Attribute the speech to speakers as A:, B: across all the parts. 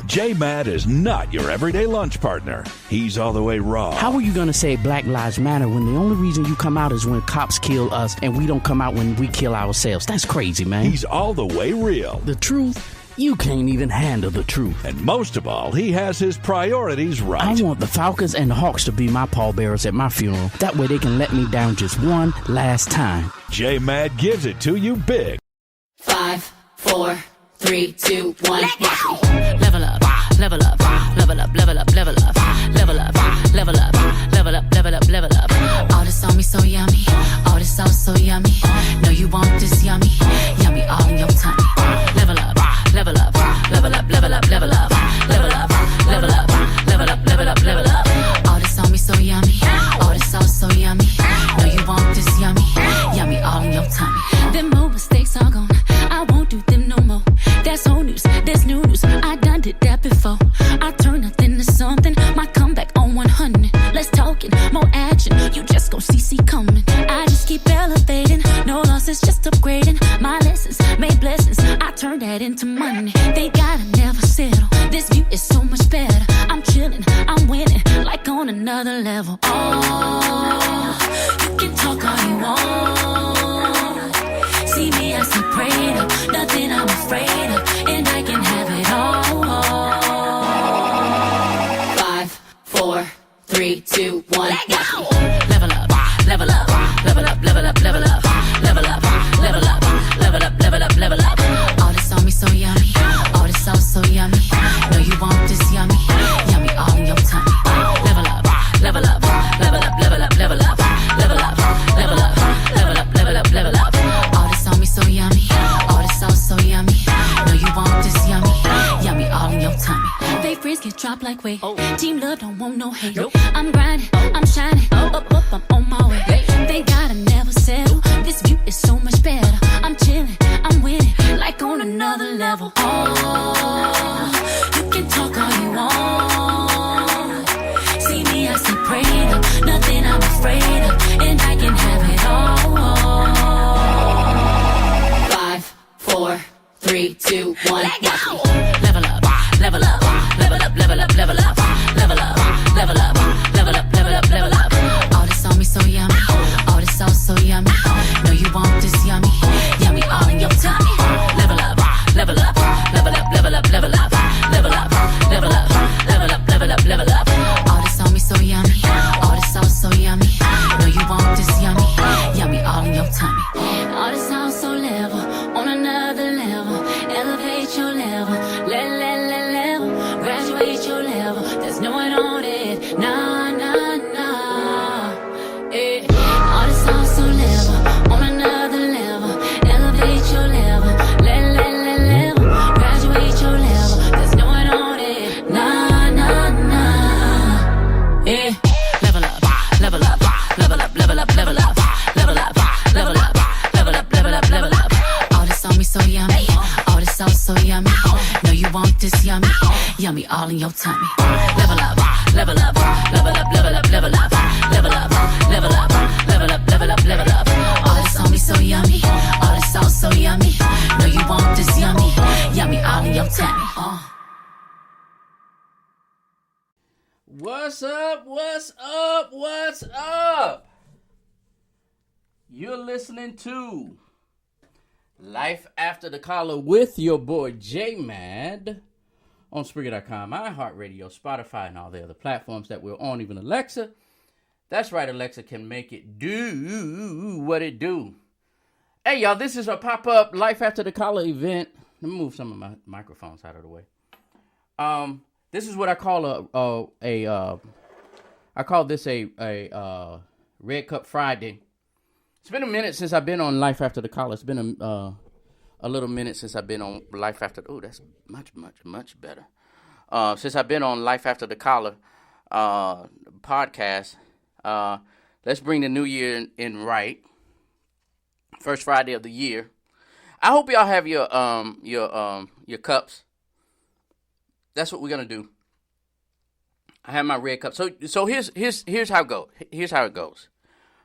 A: J-Mad is not your everyday lunch partner. He's all the way raw.
B: How are you going to say Black Lives Matter when the only reason you come out is when cops kill us and we don't come out when we kill ourselves? That's crazy, man.
A: He's all the way real.
B: The truth? You can't even handle the truth.
A: And most of all, he has his priorities right.
B: I want the Falcons and the Hawks to be my pallbearers at my funeral. That way they can let me down just one last time.
A: J-Mad gives it to you big.
C: 5, 4, 3, 2, 1.
D: Let go.
C: Level up, level up, level up, level up, level up, level up, level up, level up, level up, level up. All this on me so yummy, all this sauce so yummy. No, you want this yummy, yummy all in your tummy. Level up, level up, level up, level up, level up, level up, level up, level up, level up, level up. All this on me so yummy, all this sauce so yummy. No, you want this yummy, yummy all in your tummy. Them old mistakes are gone, I won't do them no more. That's old news, that's new news. I done did that before. I turn nothing to something. My comeback on 100. Let's talk it, more action. You just gon' see coming. I just keep elevating. No losses, just upgrading. My lessons made blessings. I turn that into money. They gotta never settle. This view is so much better. I'm chilling, I'm winning, like on another level. Oh, you can talk all you want. See me as a prayer, nothing I'm afraid of, and I can have it all. 5, 4, 3, 2, 1.
D: Let go.
C: Level up, level up, level up, level up, level up, level up, level up, level up, level up, level up. All this on me so yummy, all this sauce so yummy. No, you want this yummy, yummy all in your tummy. Level up, level up, level up, level up, level up, level up, level up, level up, level up, level up. All this on me so yummy, all this sauce so yummy. No, you want this yummy, yummy all in your tummy. Fake friends get dropped like weight. Team love don't want no hate. I'm grinding, I'm shining, up, I'm on my way. They gotta never settle. This view is so much better. I'm chilling, I'm winning, like on another level. Oh, you can talk all you want. See me as a prayer, nothing I'm afraid of, and I can have it all. 5, 4, 3, 2, 1.
D: Let go.
C: Level up, level up, level up, level up, level up, level up, level up, level up, level up, level up. All this on me so yummy, all this sauce so yummy. No, you want this yummy, yummy all in your tummy. Level up, level up, level up, level up, level up, level up, level up, level up, level up, level up. All this on me so yummy, all this sauce so yummy. No, you want this yummy, yummy all in your tummy. All this sauce so level, on another level. Elevate your level, level. Graduate your level, there's no one on it. Nah, nah, nah. Eh. All this sauce so level, on another level. Elevate your level, level. Graduate your level, there's no one on it. Nah, nah, nah. Eh. Level up, level up, level up, level up, level up, level up, level up, level up, level up, level up. All this on me so yummy, all this sauce so yummy. No, you want this yummy, yummy all in your tummy. Level up, level up, level up, level up, level up, level up, level up, level up, level up, level up. All this on me so yummy, all this sauce so yummy. No, you want this yummy, yummy all in your tummy.
B: What's up? What's up? What's up? You're listening to Life After the Collar with your boy J-Mad on Spreaker.com, iHeartRadio, Spotify, and all the other platforms that we're on, even Alexa. That's right, Alexa can make it do what it do. Hey, y'all, this is a pop-up Life After the Collar event. Let me move some of my microphones out of the way. This is what I call I call this a Red Cup Friday. It's been a minute since I've been on Life After the Collar. It's been a little minute since I've been on Life After. Oh, that's much better. Since I've been on Life After the Collar podcast. Let's bring the new year in right. First Friday of the year. I hope y'all have your cups. That's what we're gonna do. I have my red cup. So here's how it goes. Here's how it goes.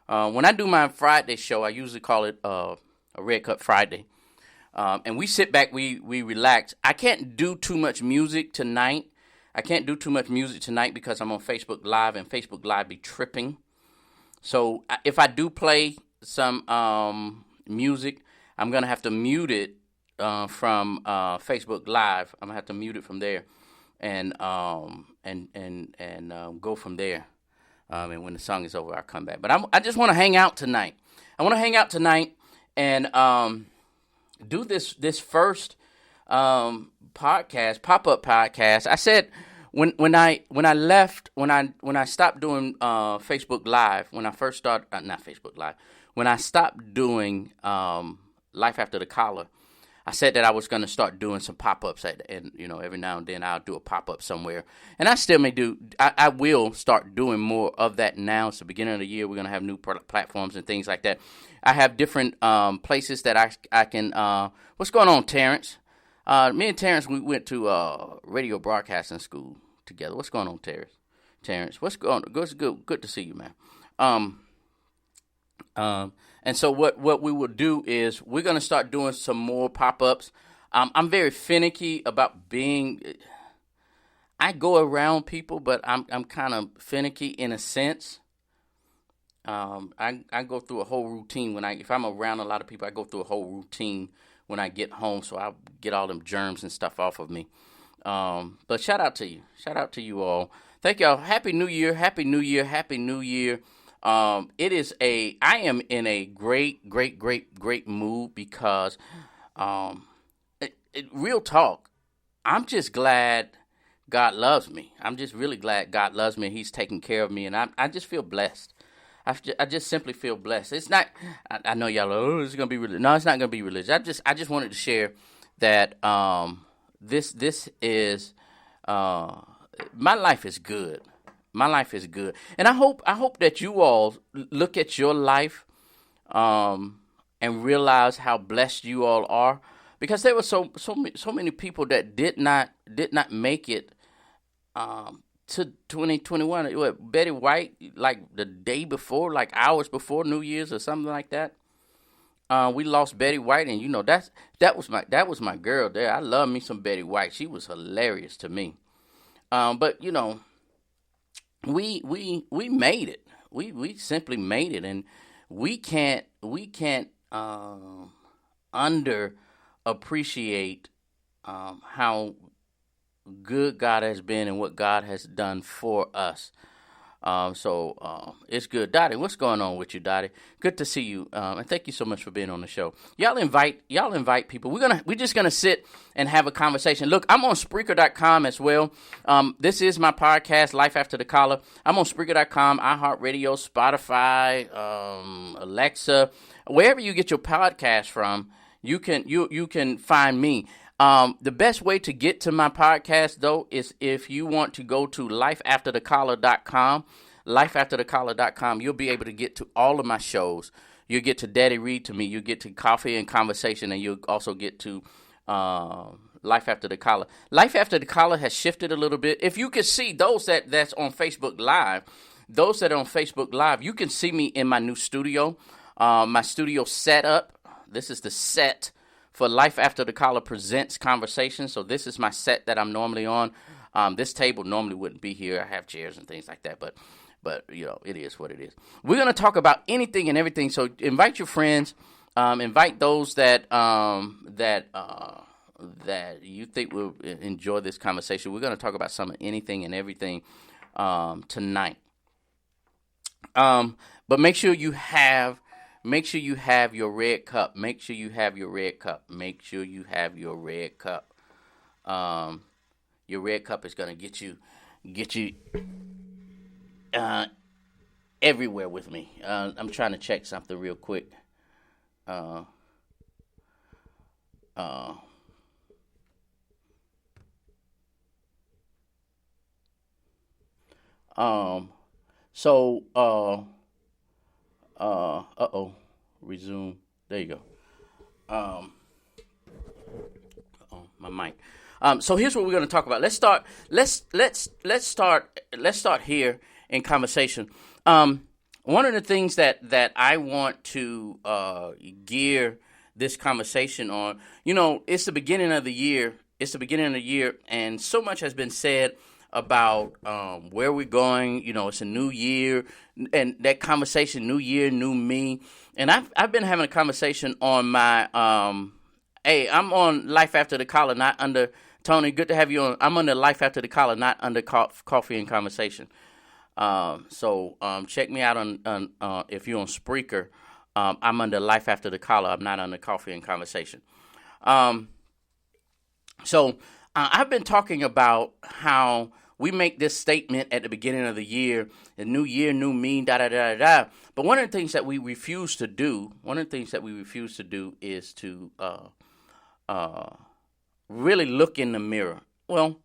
B: When I do my Friday show, I usually call it a Red Cup Friday. And we sit back, we relax. I can't do too much music tonight. Because I'm on Facebook Live, and Facebook Live be tripping. So if I do play some music, I'm gonna have to mute it from Facebook Live. I'm gonna have to mute it from there, and go from there. And when the song is over, I'll come back. But I just want to hang out tonight. And do this first podcast, pop-up podcast. I said when I stopped doing Facebook Live, when I first started, not Facebook Live, when I stopped doing Life After the Collar, I said that I was going to start doing some pop-ups, and every now and then I'll do a pop-up somewhere, and I still may do. I will start doing more of that now. It's the beginning of the year. We're going to have new platforms and things like that. I have different places that I can. What's going on, Terrence? Me and Terrence, we went to radio broadcasting school together. What's going on, Terrence, what's going on? Good to see you, man. And so what we will do is we're going to start doing some more pop-ups. I'm very finicky about being. I go around people, but I'm kind of finicky in a sense. I go through a whole routine if I'm around a lot of people. I go through a whole routine when I get home, so I'll get all them germs and stuff off of me. But shout out to you all. Thank y'all. Happy New Year. I am in a great mood because, real talk, I'm just glad God loves me. I'm just really glad God loves me. He's taking care of me, and I just feel blessed. I just simply feel blessed. It's not. I know y'all are, it's gonna be religious. No, it's not gonna be religious. I just wanted to share that this is my life is good. My life is good, and I hope that you all look at your life and realize how blessed you all are, because there were so many people that did not make it to 2021. Betty White, like the day before, like hours before New Year's or something like that. We lost Betty White, and that was my girl there. I love me some Betty White. She was hilarious to me. But we made it. We simply made it, and we can't under appreciate how good God has been and what God has done for us. So it's good. Dottie, what's going on with you, Dottie? Good to see you. And thank you so much for being on the show. Y'all invite people. We're just gonna sit and have a conversation. Look, I'm on Spreaker.com as well. This is my podcast, Life After the Collar. I'm on Spreaker.com, iHeartRadio, Spotify, Alexa, wherever you get your podcast from. You can find me. The best way to get to my podcast, though, is if you want to go to lifeafterthecollar.com. Lifeafterthecollar.com. You'll be able to get to all of my shows. You'll get to Daddy Read to me. You'll get to Coffee and Conversation, and you'll also get to Life After the Collar. Life After the Collar has shifted a little bit. If you could see those that's on Facebook Live, you can see me in my new studio. My studio setup. This is the set for Life After the Collar Presents Conversation. So this is my set that I'm normally on. This table normally wouldn't be here. I have chairs and things like that, but it is what it is. We're going to talk about anything and everything. So invite your friends, invite those that you think will enjoy this conversation. We're going to talk about anything and everything tonight. But make sure you have your red cup. Make sure you have your red cup. Your red cup is going to get you everywhere with me. I'm trying to check something real quick. Resume. There you go. My mic. So here's what we're going to talk about. Let's start here in conversation. One of the things that I want to gear this conversation on, it's the beginning of the year. It's the beginning of the year, and so much has been said about where we're going. It's a new year, and that conversation, new year, new me. And I've been having a conversation on my, hey, I'm on Life After the Collar, not under, Tony, good to have you on. I'm under Life After the Collar, not under Coffee and Conversation. So check me out on if you're on Spreaker. I'm under Life After the Collar. I'm not under Coffee and Conversation. So I've been talking about how we make this statement at the beginning of the year, year, new me, da-da-da-da-da. But one of the things that we refuse to do, is to really look in the mirror. Well,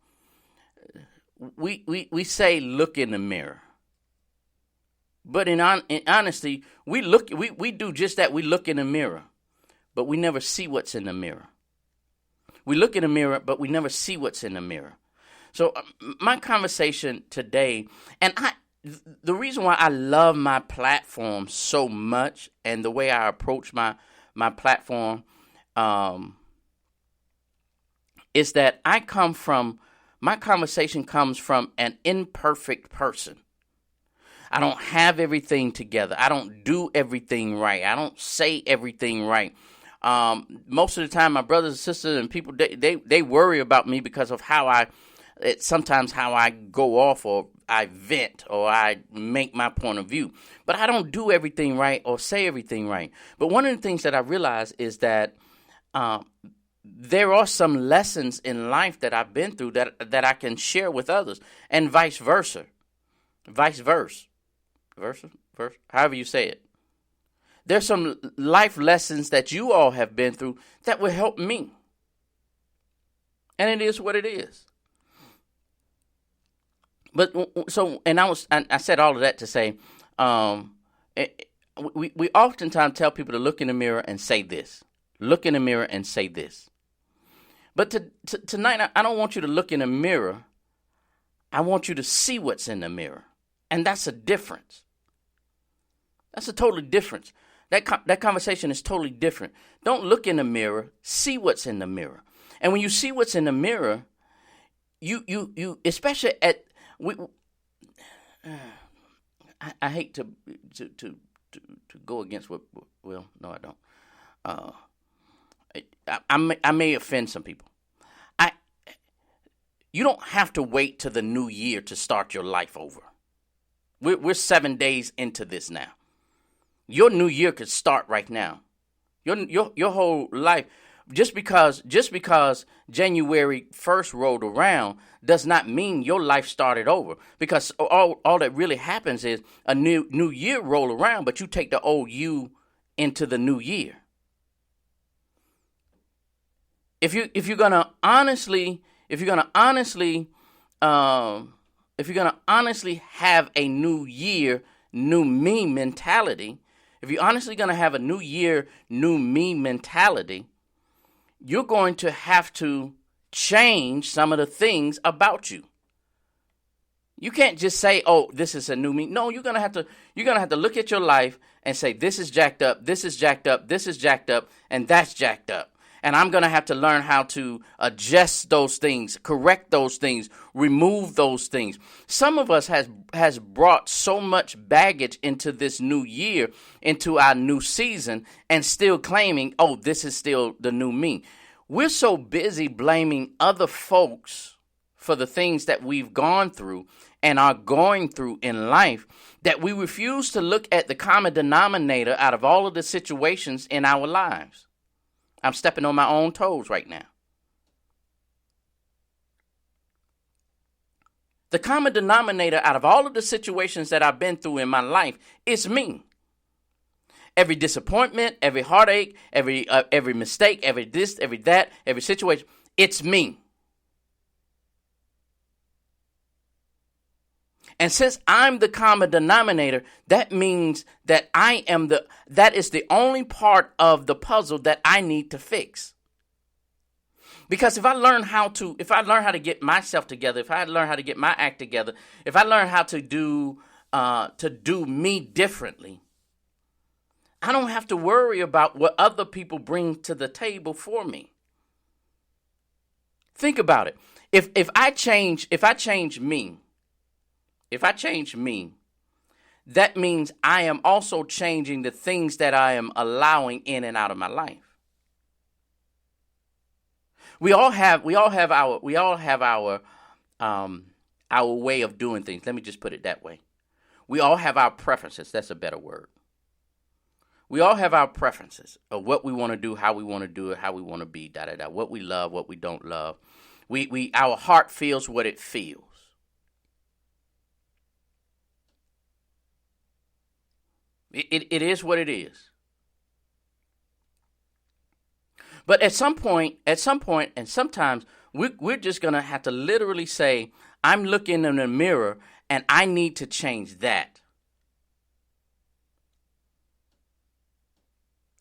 B: we say look in the mirror. But in honesty, we do just that. We look in the mirror, but we never see what's in the mirror. We look in the mirror, but we never see what's in the mirror. So my conversation today, and the reason why I love my platform so much and the way I approach my platform is that my conversation comes from an imperfect person. I don't have everything together. I don't do everything right. I don't say everything right. Most of the time, my brothers and sisters and people, they worry about me because of sometimes how I go off or I vent or I make my point of view. But I don't do everything right or say everything right. But one of the things that I realize is that there are some lessons in life that I've been through that I can share with others, and vice versa. However you say it. There's some life lessons that you all have been through that will help me. And it is what it is. But so, and I said all of that to say, we oftentimes tell people to look in the mirror and say this. Look in the mirror and say this. But tonight, I don't want you to look in the mirror. I want you to see what's in the mirror. And that's a difference. That's a totally difference. That conversation is totally different. Don't look in the mirror. See what's in the mirror. And when you see what's in the mirror, you especially at I hate to go against what. Well, no, I don't. I may offend some people. You don't have to wait till the new year to start your life over. We're 7 days into this now. Your new year could start right now. Your whole life, just because January 1st rolled around does not mean your life started over. Because all that really happens is a new year roll around, but you take the old you into the new year. If you're gonna honestly have a new year, new me mentality, if you're honestly going to have a new year, new me mentality, you're going to have to change some of the things about you. You can't just say, "Oh, this is a new me." No, you're going to have to look at your life and say, "This is jacked up, this is jacked up, this is jacked up, and that's jacked up." And I'm going to have to learn how to adjust those things, correct those things, remove those things. Some of us has brought so much baggage into this new year, into our new season, and still claiming, "Oh, this is still the new me." We're so busy blaming other folks for the things that we've gone through and are going through in life that we refuse to look at the common denominator out of all of the situations in our lives. I'm stepping on my own toes right now. The common denominator out of all of the situations that I've been through in my life is me. Every disappointment, every heartache, every mistake, every this, every that, every situation, it's me. And since I'm the common denominator, that means that that is the only part of the puzzle that I need to fix. Because if I learn how to get myself together, if I learn how to get my act together, if I learn how to do me differently, I don't have to worry about what other people bring to the table for me. Think about it. If I change me, that means I am also changing the things that I am allowing in and out of my life. We all have our way of doing things. Let me just put it that way. We all have our preferences. That's a better word. We all have our preferences of what we want to do, how we want to do it, how we want to be, what we love, what we don't love. Our heart feels what it feels. It is what it is. But at some point, and sometimes we're just going to have to literally say, I'm looking in the mirror and I need to change that.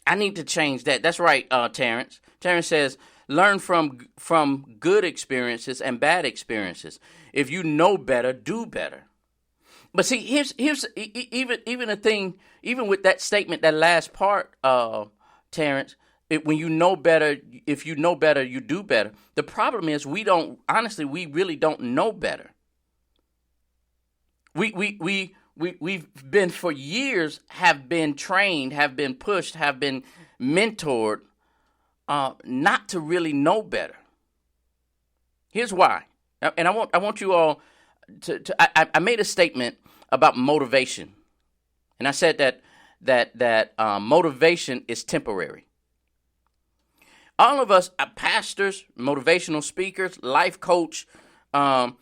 B: I need to change that. That's right, Terrence. Terrence says, learn from good experiences and bad experiences. If you know better, do better. But see, here's even a thing, even with that statement, that last part, Terrence, when you know better, if you know better, you do better. The problem is we really don't know better. We've been for years, have been trained, have been pushed, have been mentored, not to really know better. Here's why, and I want you all I made a statement about motivation, and I said that motivation is temporary. All of us are pastors, motivational speakers, life coach, the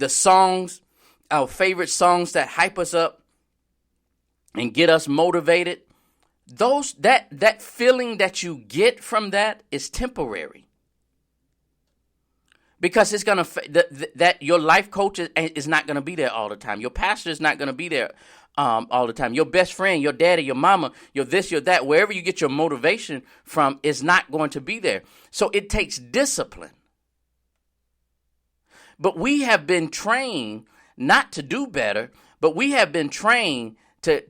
B: songs, our favorite songs that hype us up and get us motivated. That feeling that you get from that is temporary. Because it's gonna that your life coach is not gonna be there all the time. Your pastor is not gonna be there all the time. Your best friend, your daddy, your mama, your this, your that, wherever you get your motivation from is not going to be there. So it takes discipline. But we have been trained not to do better, but we have been trained to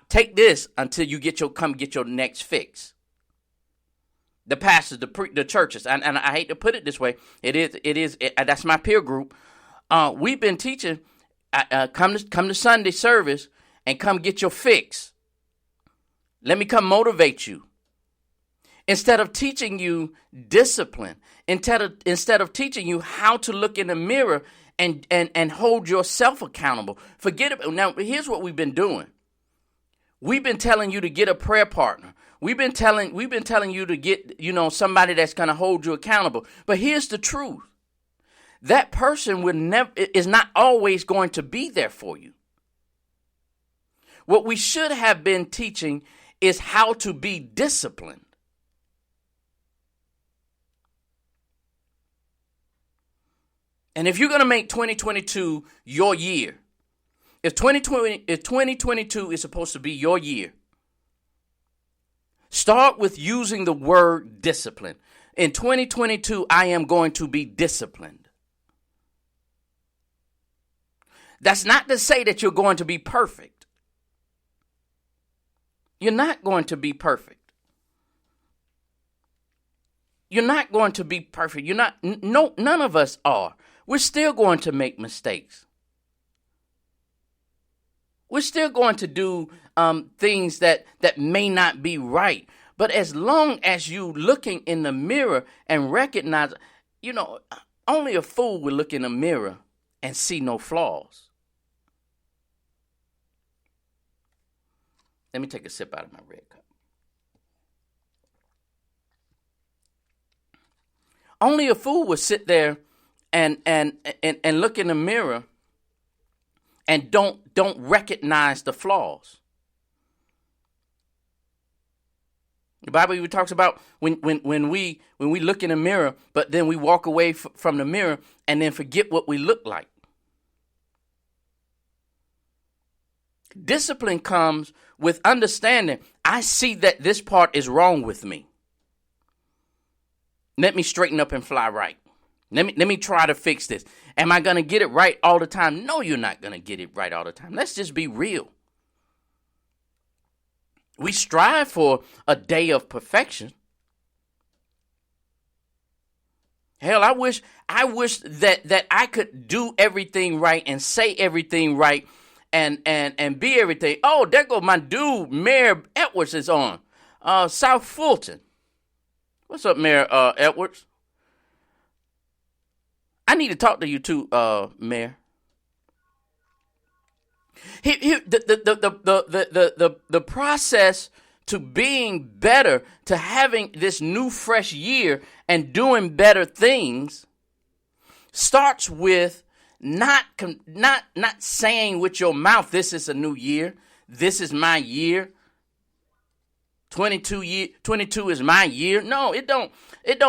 B: take this until you get your next fix. The pastors, the churches, and I hate to put it this way, that's my peer group. We've been teaching, come to Sunday service and come get your fix. Let me come motivate you. Instead of teaching you discipline, instead of teaching you how to look in the mirror and hold yourself accountable. Forget it. Now, here's what we've been doing. We've been telling you to get a prayer partner. We've been telling you to get, somebody that's going to hold you accountable. But here's the truth. That person is not always going to be there for you. What we should have been teaching is how to be disciplined. And if you're going to make 2022 your year, if 2022 is supposed to be your year, start with using the word discipline. In 2022, I am going to be disciplined. That's not to say that you're going to be perfect. You're not going to be perfect. You're not going to be perfect. None of us are. We're still going to make mistakes. We're still going to do things that may not be right. But as long as you looking in the mirror and recognize, only a fool will look in the mirror and see no flaws. Let me take a sip out of my red cup. Only a fool would sit there and look in the mirror and don't recognize the flaws. The Bible even talks about when we look in the mirror, but then we walk away from the mirror and then forget what we look like. Discipline comes with understanding. I see that this part is wrong with me. Let me straighten up and fly right. Let me try to fix this. Am I going to get it right all the time? No, you're not going to get it right all the time. Let's just be real. We strive for a day of perfection. Hell, I wish that I could do everything right and say everything right and be everything. Oh, there go my dude, Mayor Edwards is on. South Fulton. What's up, Mayor Edwards? I need to talk to you too, Mayor. The process to being better, to having this new fresh year and doing better things starts with not saying with your mouth, this is a new year, this is my year, 22 is my year. No, it don't,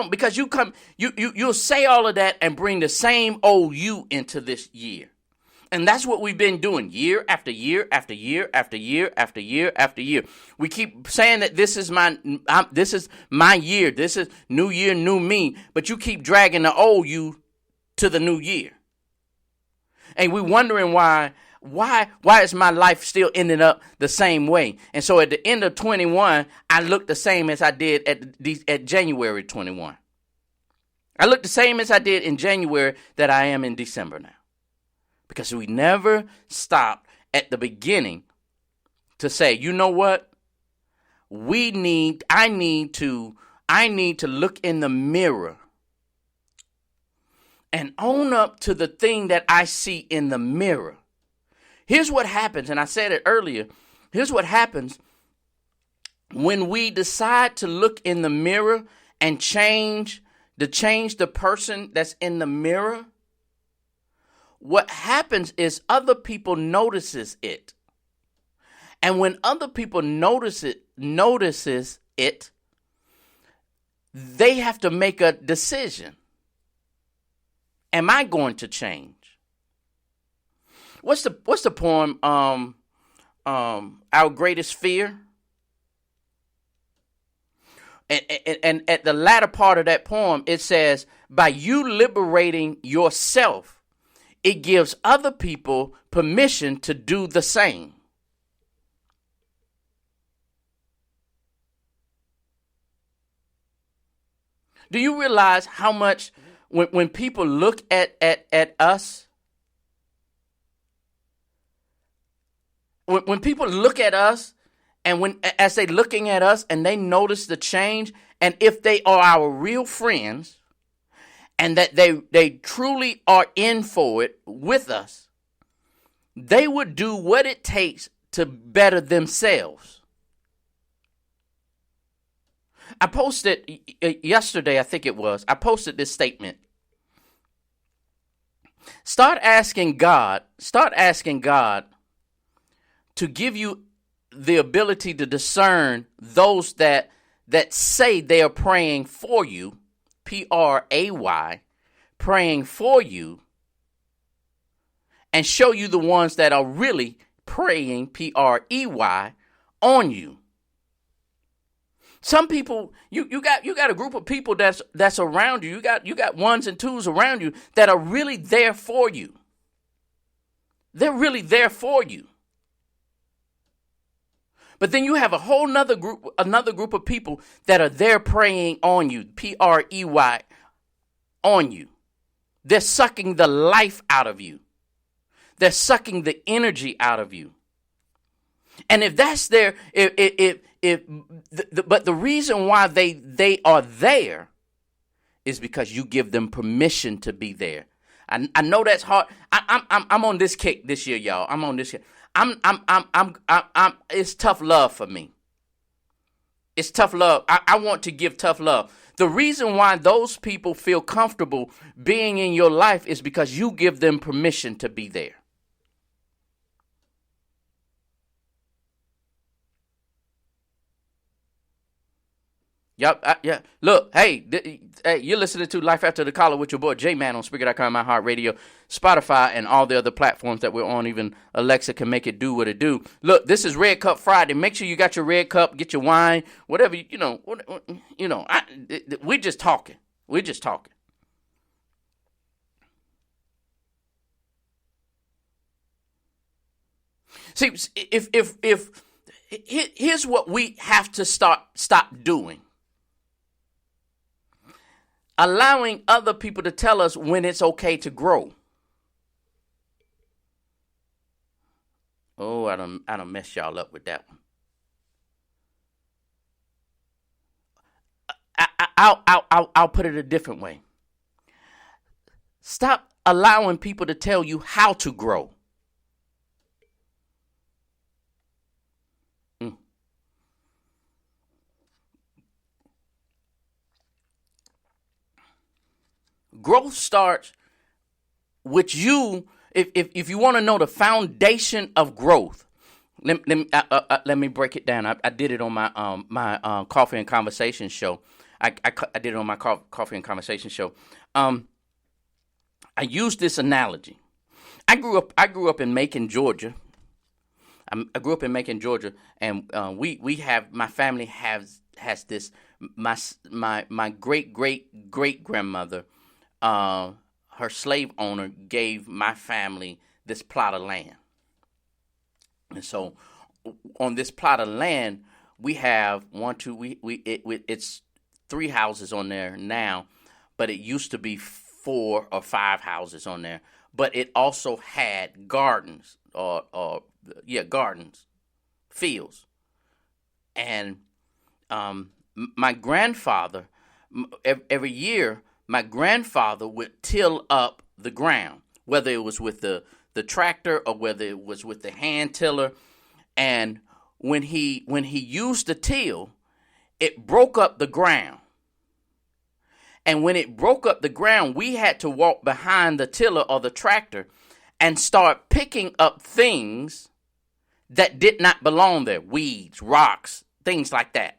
B: because you'll say all of that and bring the same old you into this year. And that's what we've been doing year after year after year after year after year after year. We keep saying that this is my year. This is new year, new me. But you keep dragging the old you to the new year. And we're wondering why is my life still ending up the same way? And so at the end of 21, I look the same as I did at January 21. I look the same as I did in January that I am in December now. Because we never stopped at the beginning to say, you know what? I need to look in the mirror and own up to the thing that I see in the mirror. Here's what happens, and I said it earlier. Here's what happens when we decide to look in the mirror and change the person that's in the mirror. What happens is other people notices it. And when other people notices it, they have to make a decision. Am I going to change? What's the poem, Our Greatest Fear? And at the latter part of that poem, it says, by you liberating yourself, it gives other people permission to do the same. Do you realize how much when people look at us, when people look at us and as they looking at us and they notice the change, and if they are our real friends, and that they truly are in for it with us, they would do what it takes to better themselves. I posted yesterday, I think it was, I posted this statement. Start asking God to give you the ability to discern those that say they are praying for you, Pray, praying for you, and show you the ones that are really praying, Prey, on you. Some people, you got a group of people that's around you. You got ones and twos around you that are really there for you. They're really there for you. But then you have a whole another group of people that are there praying on you, Prey, on you. They're sucking the life out of you. They're sucking the energy out of you. And if that's there, but the reason why they are there is because you give them permission to be there. I know that's hard. I'm on this kick this year, y'all. I'm on this kick. It's tough love for me. It's tough love. I want to give tough love. The reason why those people feel comfortable being in your life is because you give them permission to be there. Yep. Yeah. Look, hey, you're listening to Life After the Collar with your boy J-Man on Spreaker.com, iHeartRadio, Spotify, and all the other platforms that we're on. Even Alexa can make it do what it do. Look, this is Red Cup Friday. Make sure you got your red cup, get your wine, whatever, we're just talking. We're just talking. See, if here's what we have to stop doing. Allowing other people to tell us when it's okay to grow. Oh, I done messed y'all up with that one. I'll put it a different way. Stop allowing people to tell you how to grow. Growth starts with you. If you want to know the foundation of growth, let me break it down. I did it on my Coffee and Conversation show. I did it on my Coffee and Conversation show. I used this analogy. I grew up in Macon, Georgia. I grew up in Macon, Georgia, and my family has this. My great grandmother, her slave owner, gave my family this plot of land, and so on this plot of land we have it's 3 houses on there now, but it used to be 4 or 5 houses on there. But it also had gardens, gardens, fields. And my grandfather, every year, my grandfather would till up the ground, whether it was with the tractor or whether it was with the hand tiller. And when he used the till, it broke up the ground. And when it broke up the ground, we had to walk behind the tiller or the tractor and start picking up things that did not belong there. Weeds, rocks, things like that.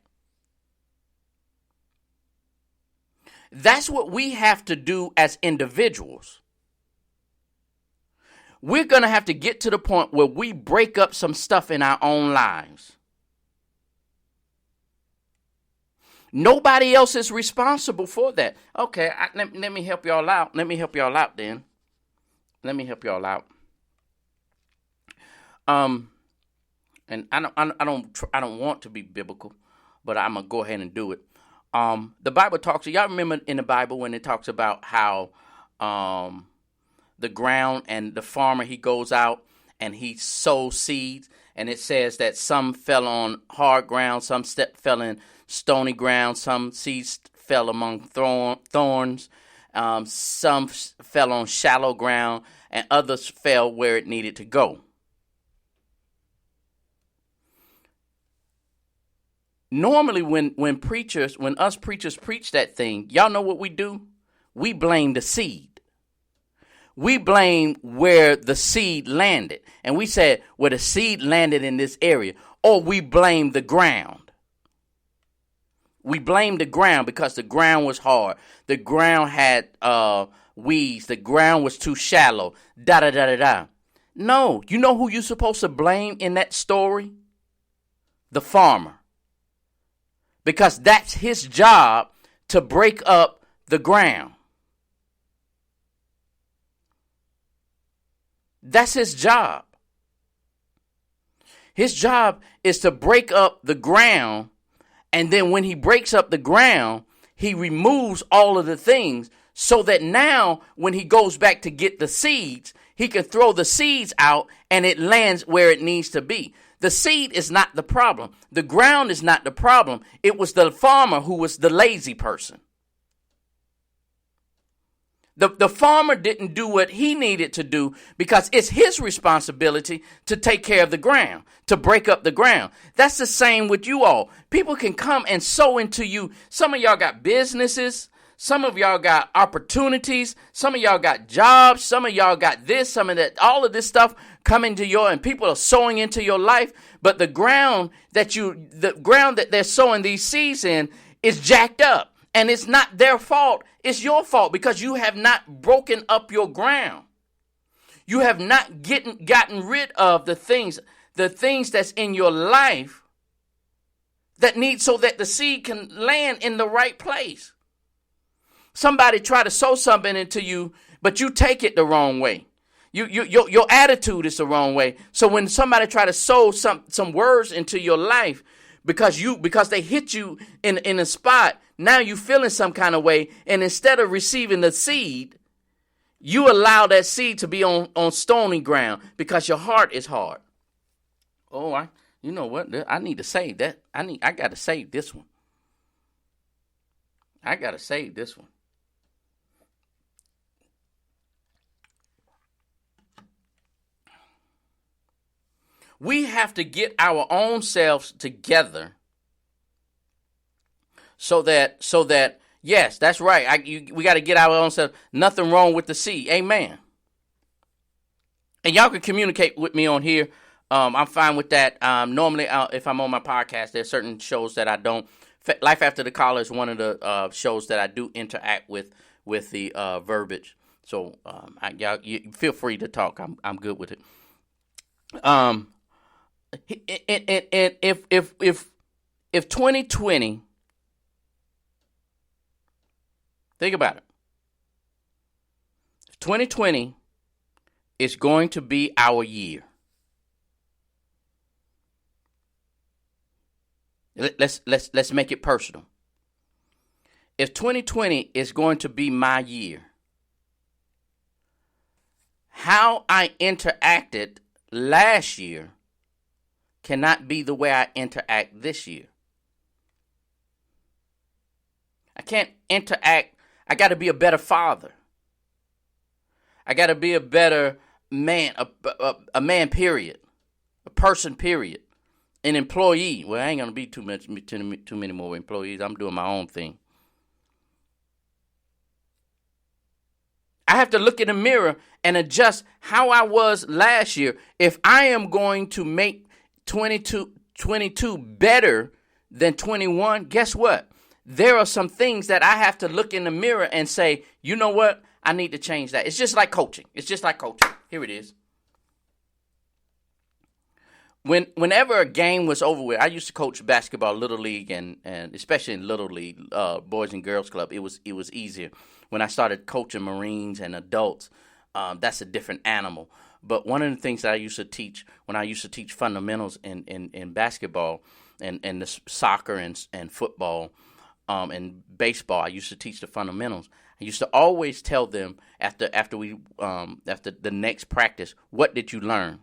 B: That's what we have to do as individuals. We're going to have to get to the point where we break up some stuff in our own lives. Nobody else is responsible for that. Okay, let me help y'all out. Let me help y'all out then. Let me help y'all out. And I don't want to be biblical, but I'm gonna go ahead and do it. The Bible talks. Y'all remember in the Bible when it talks about how the ground and the farmer, he goes out and he sows seeds, and it says that some fell on hard ground, some fell in stony ground, some seeds fell among thorns, some fell on shallow ground, and others fell where it needed to go. Normally, when us preachers preach that thing, y'all know what we do? We blame the seed. We blame where the seed landed. And we said, where the seed landed in this area. Or we blame the ground. We blame the ground because the ground was hard. The ground had weeds. The ground was too shallow. Da-da-da-da-da. No, you know who you're supposed to blame in that story? The farmer. Because that's his job to break up the ground. That's his job. His job is to break up the ground, and then when he breaks up the ground, he removes all of the things so that now when he goes back to get the seeds, he can throw the seeds out and it lands where it needs to be. The seed is not the problem. The ground is not the problem. It was the farmer who was the lazy person. The farmer didn't do what he needed to do because it's his responsibility to take care of the ground, to break up the ground. That's the same with you all. People can come and sow into you. Some of y'all got businesses. Some of y'all got opportunities. Some of y'all got jobs. Some of y'all got this, some of that, all of this stuff coming to and people are sowing into your life. But the ground that they're sowing these seeds in is jacked up. And it's not their fault. It's your fault because you have not broken up your ground. You have not gotten rid of the things that's in your life that need so that the seed can land in the right place. Somebody try to sow something into you, but you take it the wrong way. Your attitude is the wrong way. So when somebody try to sow some words into your life because they hit you in a spot, now you feeling some kind of way, and instead of receiving the seed, you allow that seed to be on stony ground because your heart is hard. Oh, you know what? I need to save that. I got to save this one. I got to save this one. We have to get our own selves together so that yes, that's right. We got to get our own selves. Nothing wrong with the seed. Amen. And y'all can communicate with me on here. I'm fine with that. Normally, if I'm on my podcast, there's certain shows that I don't. Life After the Collar is one of the shows that I do interact with the verbiage. So y'all, you feel free to talk. I'm good with it. If 2020, think about it. If 2020 is going to be our year, let's make it personal. If 2020 is going to be my year, how I interacted last year cannot be the way I interact this year. I can't interact. I got to be a better father. I got to be a better man, a man, period. A person, period. An employee. Well, I ain't going to be too many more employees. I'm doing my own thing. I have to look in the mirror and adjust how I was last year. If I am going to make 22 better than 21, guess what? There are some things that I have to look in the mirror and say, you know what? I need to change that. It's just like coaching. Here it is. Whenever a game was over with, I used to coach basketball, Little League, and especially in Little League, Boys and Girls Club. It was easier. When I started coaching Marines and adults, that's a different animal. But one of the things that I used to teach when I used to teach fundamentals in basketball and the soccer and football and baseball, I used to teach the fundamentals. I used to always tell them after the next practice, what did you learn?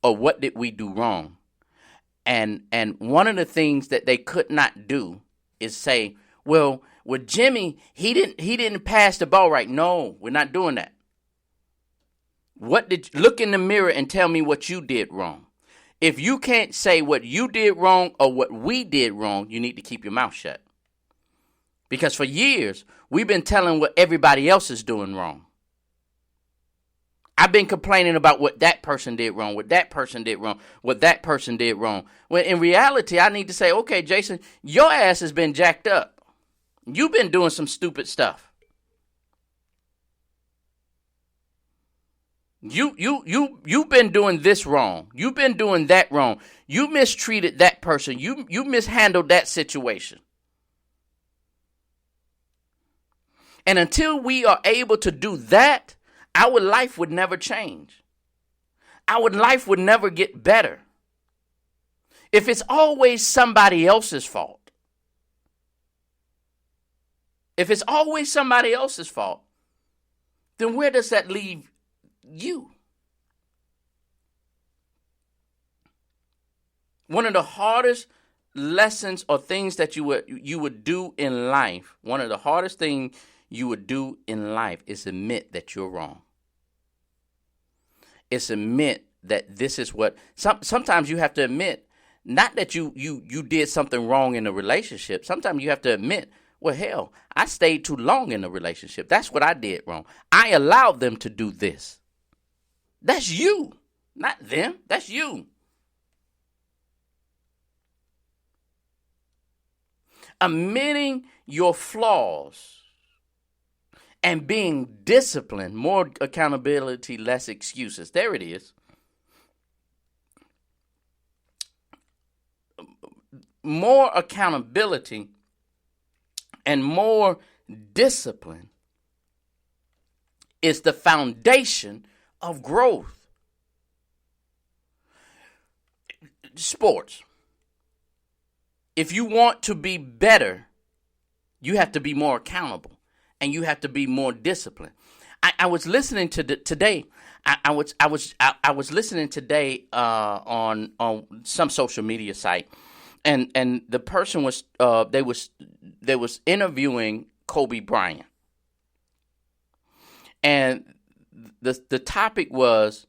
B: Or what did we do wrong? And one of the things that they could not do is say, well, with Jimmy, he didn't pass the ball right. No, we're not doing that. Look in the mirror and tell me what you did wrong. If you can't say what you did wrong or what we did wrong, you need to keep your mouth shut. Because for years, we've been telling what everybody else is doing wrong. I've been complaining about what that person did wrong, what that person did wrong, what that person did wrong. When in reality, I need to say, okay, Jason, your ass has been jacked up. You've been doing some stupid stuff. You've been doing this wrong. You've been doing that wrong. You mistreated that person. You mishandled that situation. And until we are able to do that, our life would never change. Our life would never get better. If it's always somebody else's fault. If it's always somebody else's fault, then where does that leave you? One of the hardest lessons or things that you would do in life, one of the hardest things you would do in life is admit that you're wrong. It's admit that this is what, sometimes you have to admit, not that you did something wrong in a relationship. Sometimes you have to admit, well, hell, I stayed too long in a relationship. That's what I did wrong. I allowed them to do this. That's you, not them. That's you. Admitting your flaws and being disciplined, more accountability, less excuses. There it is. More accountability and more discipline is the foundation of growth. Sports. If you want to be better, you have to be more accountable and you have to be more disciplined. I was listening to today. I was listening today on some social media site, and the person was they was interviewing Kobe Bryant, and the topic was,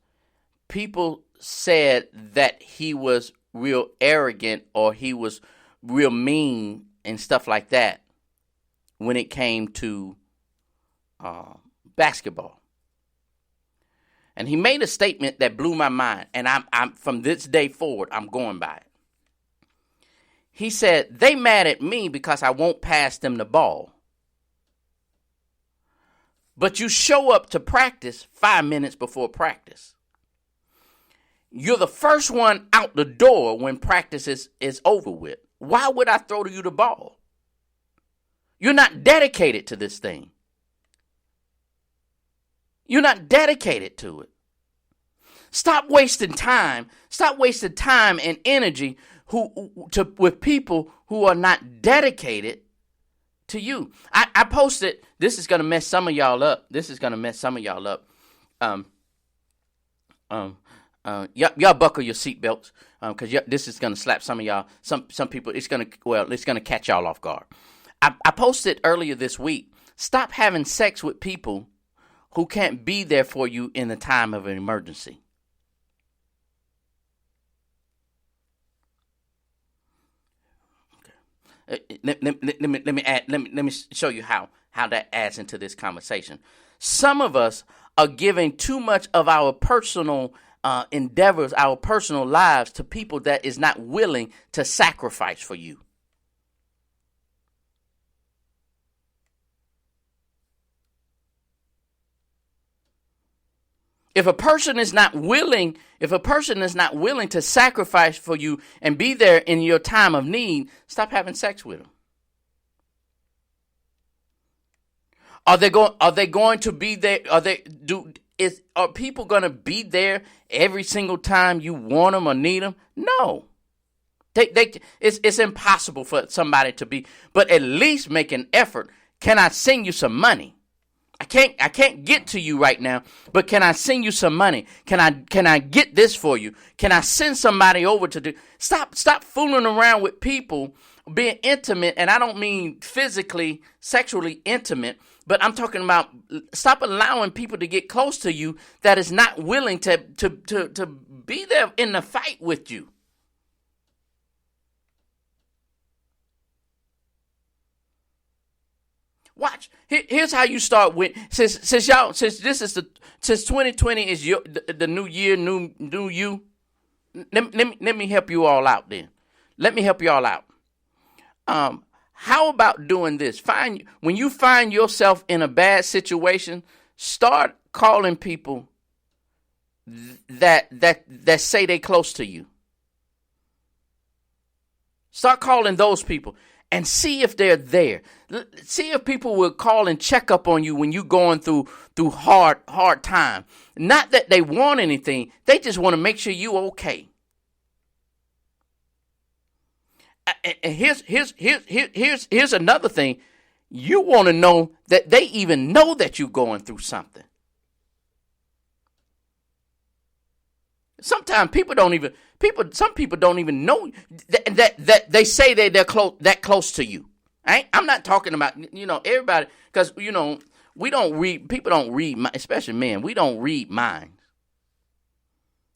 B: people said that he was real arrogant or he was real mean and stuff like that when it came to basketball. And he made a statement that blew my mind, and I'm from this day forward, I'm going by it. He said, they mad at me because I won't pass them the ball. But you show up to practice 5 minutes before practice. You're the first one out the door when practice is over with. Why would I throw to you the ball? You're not dedicated to this thing. You're not dedicated to it. Stop wasting time. Stop wasting time and energy with people who are not dedicated to you. I posted, this is going to mess some of y'all up. Y'all buckle your seatbelts because this is going to slap some of y'all. Some people, it's going to catch y'all off guard. I posted earlier this week, stop having sex with people who can't be there for you in the time of an emergency. Okay. Let me show you how that adds into this conversation. Some of us are giving too much of our personal endeavors, our personal lives to people that is not willing to sacrifice for you. If a person is not willing to sacrifice for you and be there in your time of need, stop having sex with them. Are they going to be there? Are people going to be there every single time you want them or need them? No. It's impossible for somebody to be, but at least make an effort. Can I send you some money? I can't get to you right now, but can I send you some money? Can I get this for you? Can I send somebody over to do? Stop fooling around with people being intimate, and I don't mean physically, sexually intimate, but I'm talking about stop allowing people to get close to you that is not willing to be there in the fight with you. Watch. Here's how you start with since 2020 is the new year, new you. Let me help you all out then. Let me help you all out. How about doing this? When you find yourself in a bad situation, start calling people that say they close to you. Start calling those people and see if they're there. See if people will call and check up on you when you're going through hard time. Not that they want anything, they just want to make sure you're okay. And here's another thing. You want to know that they even know that you're going through something. Sometimes some people don't even know that they say they're close to you. I'm not talking about, everybody, because, people don't read, especially men. We don't read minds.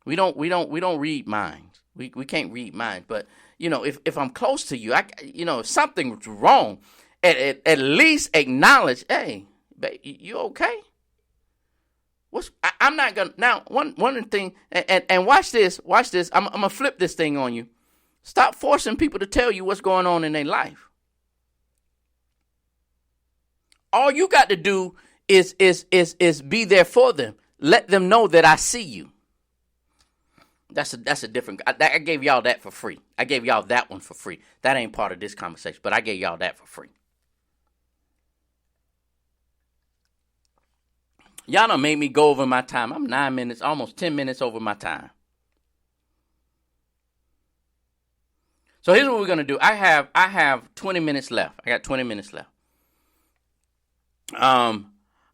B: We don't read minds. We can't read minds. But, if I'm close to you, if something's wrong, at least acknowledge, hey, babe, you okay? I'm not gonna now. One thing, and watch this. I'm gonna flip this thing on you. Stop forcing people to tell you what's going on in their life. All you got to do is be there for them. Let them know that I see you. That's a different. I gave y'all that for free. I gave y'all that one for free. That ain't part of this conversation, but I gave y'all that for free. Y'all done made me go over my time. I'm 9 minutes, almost 10 minutes over my time. So here's what we're gonna do. I have 20 minutes left. I got 20 minutes left. I'm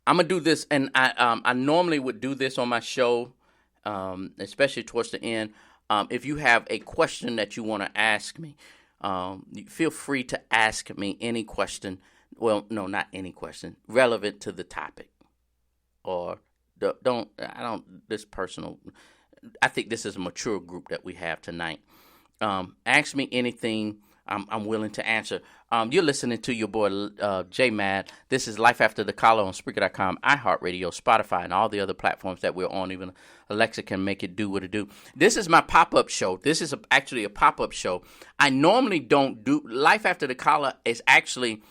B: gonna do this, and I normally would do this on my show, especially towards the end. If you have a question that you want to ask me, feel free to ask me any question. Well, no, not any question relevant to the topic, or this personal. I think this is a mature group that we have tonight. Ask me anything. I'm willing to answer. You're listening to your boy J Mad. This is Life After the Collar on Spreaker.com, iHeartRadio, Spotify, and all the other platforms that we're on. Even Alexa can make it do what it do. This is my pop-up show. This is actually a pop-up show. I normally don't do Life After the Collar. Is actually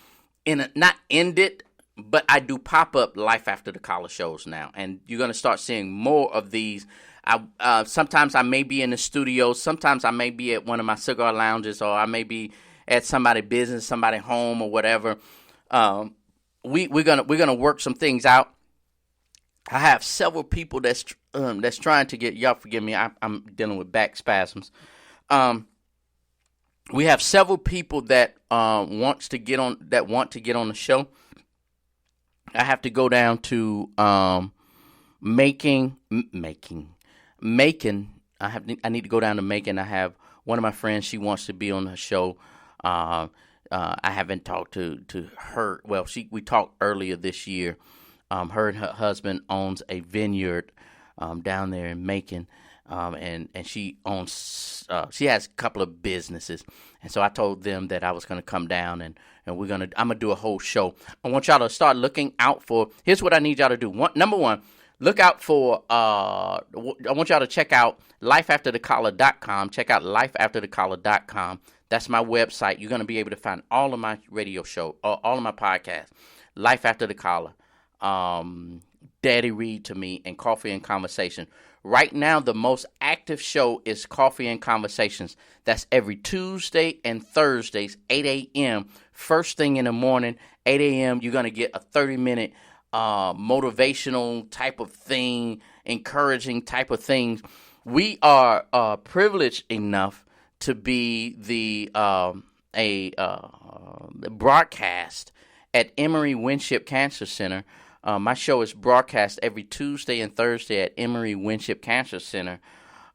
B: not ended, but I do pop-up Life After the Collar shows now, and you're gonna start seeing more of these. Sometimes I may be in the studio. Sometimes I may be at one of my cigar lounges, or I may be at somebody's business, somebody's home, or whatever. We're gonna work some things out. I have several people that's trying to get. Y'all forgive me. I'm dealing with back spasms. We have several people that want to get on the show. I have to go down to Macon. I need to go down to Macon. I have one of my friends. She wants to be on the show. I haven't talked to her. Well, we talked earlier this year. Her and her husband owns a vineyard down there in Macon, and she owns. She has a couple of businesses, and so I told them that I was going to come down and I'm gonna do a whole show. I want y'all to start looking out for. Here's what I need y'all to do. Number one. Look out for, I want y'all to check out lifeafterthecollar.com. Check out lifeafterthecollar.com. That's my website. You're going to be able to find all of my radio show, all of my podcasts, Life After the Collar, Daddy Read to Me, and Coffee and Conversation. Right now, the most active show is Coffee and Conversations. That's every Tuesday and Thursdays, 8 a.m. First thing in the morning, 8 a.m., you're going to get a 30-minute motivational type of thing, encouraging type of things. We are privileged enough to be the broadcast at Emory Winship Cancer Center. My show is broadcast every Tuesday and Thursday at Emory Winship Cancer Center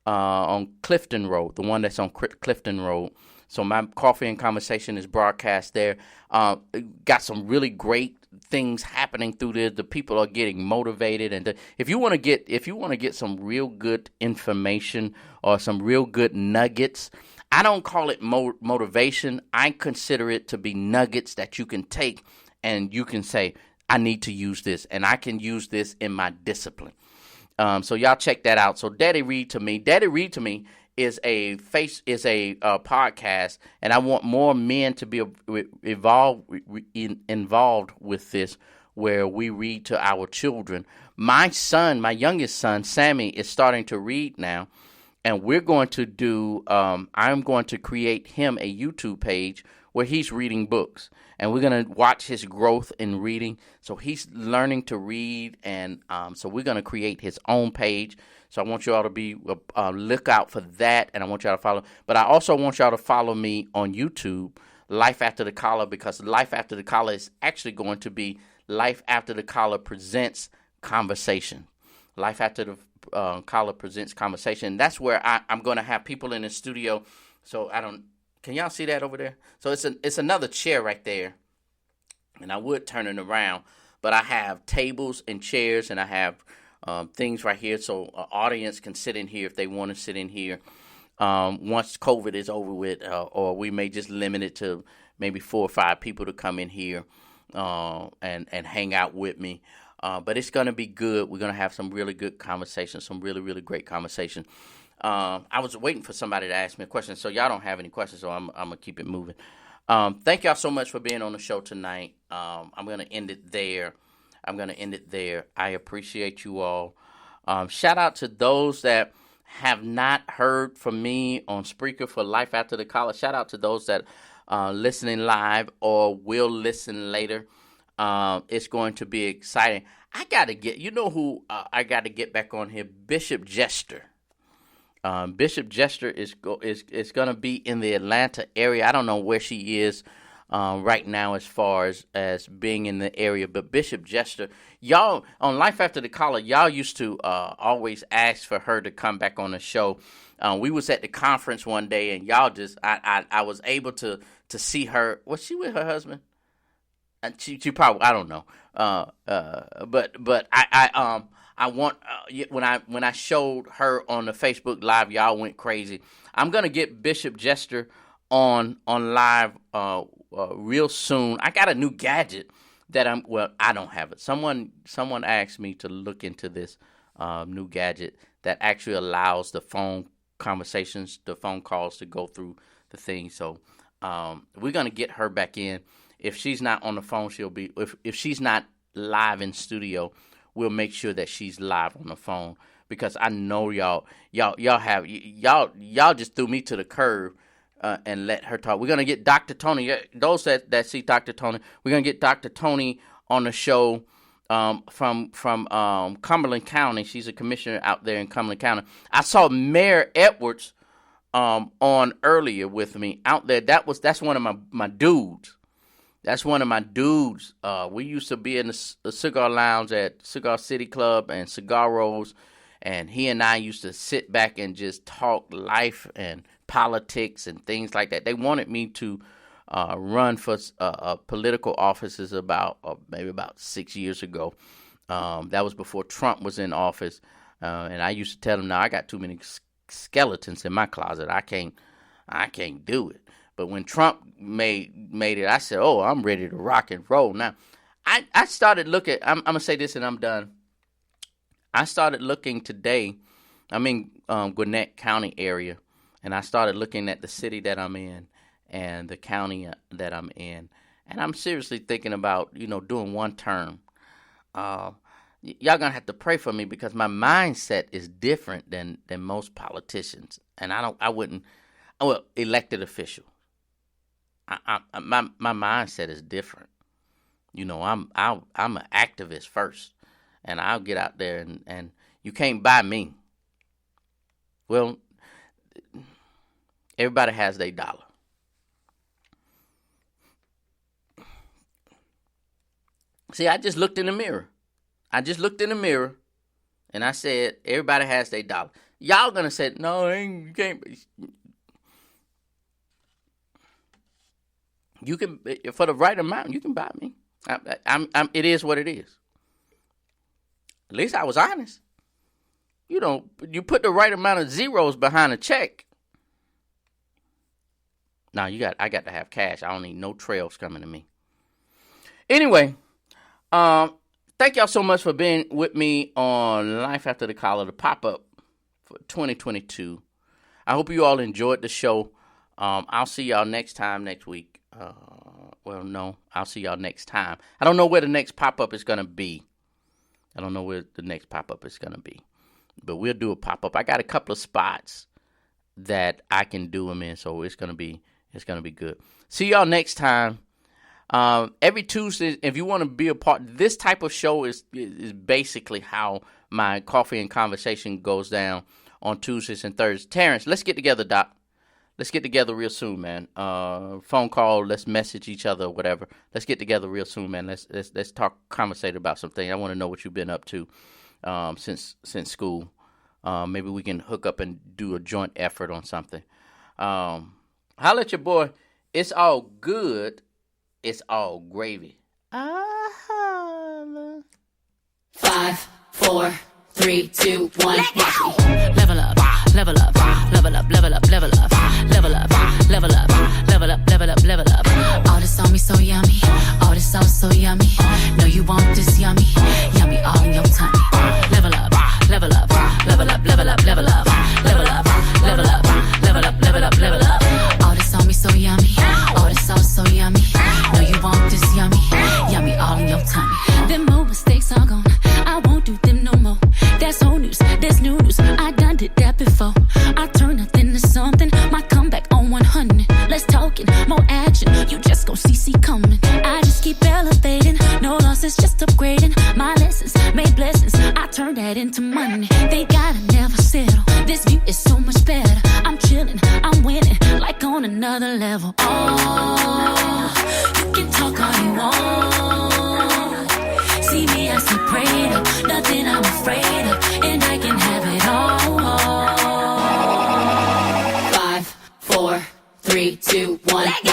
B: on Clifton Road, the one that's on Clifton Road. So my Coffee and Conversation is broadcast there. Got some really great things happening through there. The people are getting motivated, and if you want to get some real good information or some real good nuggets, I don't call it motivation. I consider it to be nuggets that you can take and you can say, I need to use this, and I can use this in my discipline. So y'all check that out. So Daddy Read to Me. Daddy Read to Me is a podcast, and I want more men to be involved with this, where we read to our children. My youngest son, Sammy, is starting to read now, and we're going to do. I'm going to create him a YouTube page where he's reading books, and we're going to watch his growth in reading. So he's learning to read, and so we're going to create his own page. So I want you all to be look out for that, and I want y'all to follow. But I also want y'all to follow me on YouTube, Life After the Collar, because Life After the Collar is actually going to be Life After the Collar Presents Conversation. Life After the Collar Presents Conversation. That's where I'm going to have people in the studio. So can y'all see that over there? So it's another chair right there, and I would turn it around, but I have tables and chairs, and I have things right here, so an audience can sit in here if they want to sit in here. Once COVID is over with, or we may just limit it to maybe 4 or 5 people to come in here and hang out with me. But it's going to be good. We're going to have some really good conversations, some really, really great conversations. I was waiting for somebody to ask me a question, so y'all don't have any questions, so I'm going to keep it moving. Thank y'all so much for being on the show tonight. I'm going to end it there. I appreciate you all. Shout out to those that have not heard from me on Spreaker for Life After the Collar. Shout out to those that are listening live or will listen later. It's going to be exciting. I gotta get. You know who I gotta get back on here? Bishop Jester. Bishop Jester is gonna be in the Atlanta area. I don't know where she is right now as far as being in the area, but Bishop Jester, y'all on Life After the Collar, y'all used to always ask for her to come back on the show. We was at the conference one day, and y'all just I was able to see her. Was she with her husband? She probably, I don't know. But I want when I showed her on the Facebook Live, y'all went crazy. I'm gonna get Bishop Jester on live real soon. I got a new gadget that I don't have it. Someone asked me to look into this new gadget that actually allows the phone conversations, the phone calls to go through the thing. So we're gonna get her back in. If she's not on the phone, she'll be. If she's not live in studio, we'll make sure that she's live on the phone, because I know y'all just threw me to the curb and let her talk. We're gonna get Dr. Tony. Those that see Dr. Tony, we're gonna get Dr. Tony on the show from Cumberland County. She's a commissioner out there in Cumberland County. I saw Mayor Edwards on earlier with me out there. That's one of my dudes. That's one of my dudes. We used to be in the cigar lounge at Cigar City Club and Cigar Rolls, and he and I used to sit back and just talk life and politics and things like that. They wanted me to run for political offices maybe about 6 years ago. That was before Trump was in office, and I used to tell them, "No, I got too many skeletons in my closet. I can't do it." But when Trump made it, I said, "Oh, I'm ready to rock and roll." Now, I started looking. I'm gonna say this and I'm done. I started looking today. I'm in Gwinnett County area, and I started looking at the city that I'm in and the county that I'm in, and I'm seriously thinking about doing one term. Y'all gonna have to pray for me, because my mindset is different than most politicians, and I wouldn't. Well, elected official. My mindset is different. I'm an activist first, and I'll get out there and you can't buy me. Well, everybody has their dollar. See, I just looked in the mirror. And I said, everybody has their dollar. Y'all gonna say, no, you can't. You can, for the right amount, you can buy me. It is what it is. At least I was honest. You put the right amount of zeros behind a check. Now I got to have cash. I don't need no trails coming to me. Anyway, thank y'all so much for being with me on Life After the Collar, the Pop-Up for 2022. I hope you all enjoyed the show. I'll see y'all next time next week. I'll see y'all next time. I don't know where the next pop-up is going to be. But we'll do a pop-up. I got a couple of spots that I can do them in, so it's going to be good. See y'all next time. Every Tuesday, if you want to be a part, this type of show is basically how my coffee and conversation goes down on Tuesdays and Thursdays. Terrence, let's get together, Doc. Let's get together real soon, man. Phone call, let's message each other or whatever. Let's get together real soon, man. Let's talk, conversate about something. I want to know what you've been up to since school. Maybe we can hook up and do a joint effort on something. Holla at your boy. It's all good. It's all gravy.
C: 5, 4, 3, 2, 1. Level up, level up, level up, level up, level up, level up, level up, level up, level up, level up. All this on me so yummy, all this sauce so yummy. No, you want this yummy, yummy all in your tummy. Level up, level up, level up, level up, level up, level up, level up, level up, level up, level up. All this on me so yummy, all this sauce so yummy. No, you want this yummy, yummy all in your tummy. Them more mistakes are gone, I won't do them no more. That's old news, that's new news. I done did that before. I turn nothing to something. My comeback on 100. Let's talk it, more action. You just gon' see coming. I just keep elevating. No losses, just upgrading. My lessons right into money. They gotta never settle. This view is so much better. I'm chilling, I'm winning, like on another level. Oh, you can talk all you want. See me, I see prayed up, nothing I'm afraid of, and I can have it all. 5, 4, 3, 2, 1, let go.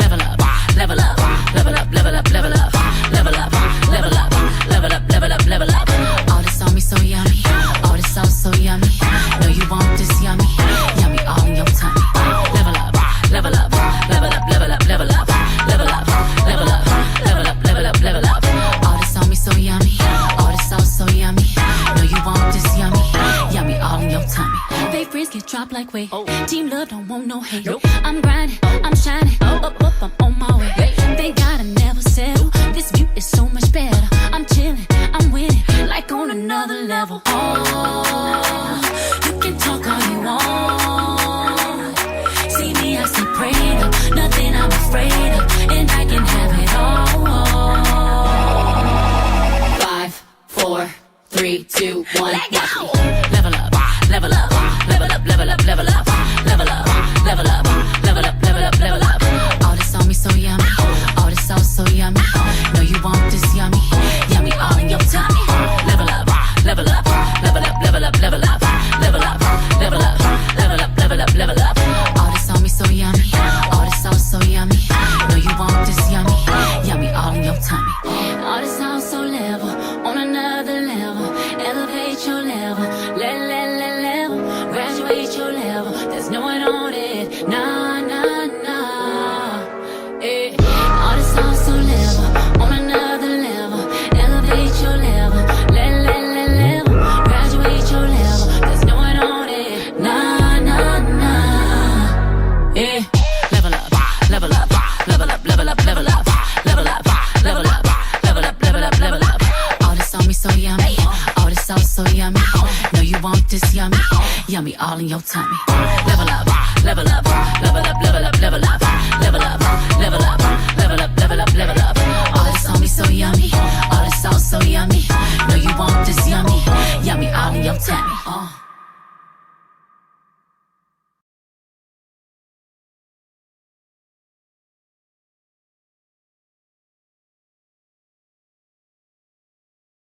C: Level up, level up, level up, level up, level up, level up, level up, level up, level up, level up. All this on me so yummy, all this sauce so yummy. No, you want this yummy, yummy all in your tummy. Level up, level up, level up, level up, level up, level up, level up, level up, level up, level up. All this on me so yummy, all this sauce so yummy. No, you want this yummy, yummy all in your tummy. Fake friends get dropped like weight. Team love don't want no hate. I'm grinding, I'm shining, up, I'm on my way. They gotta never settle. This view is so much better. I'm chilling, I'm winning, like on another level. Oh, you can talk all you want. See me, I see prayed up, nothing I'm afraid of, and I can have it all. 5, 4, 3, 2, 1, let go. Level up, level up, level up, level up, level up, level up, level up, level up, level up, level up. All this on me so yummy, all this sauce so yummy. No, you want this yummy, yummy all in your tummy. Level up, level up, level up, level up, level up, level up, level up, level up, level up, level up. All this on me so yummy, all this sauce so yummy. No, you want this yummy, yummy all in your tummy. All this sauce so level, on another level. Elevate your level, level, graduate your level. There's no one on it, nah, nah, nah. Eh. All this sauce so level, on another level. Elevate your level, level, graduate your level. There's no one on it, nah, nah, nah. Eh. Level up, level up, level up, level up, level up, level up, level up, level up, level up, level up. All this on me so yummy, all this sauce so yummy. No, you want this yummy, yummy all in your tummy. Level up, level up, level up, level up.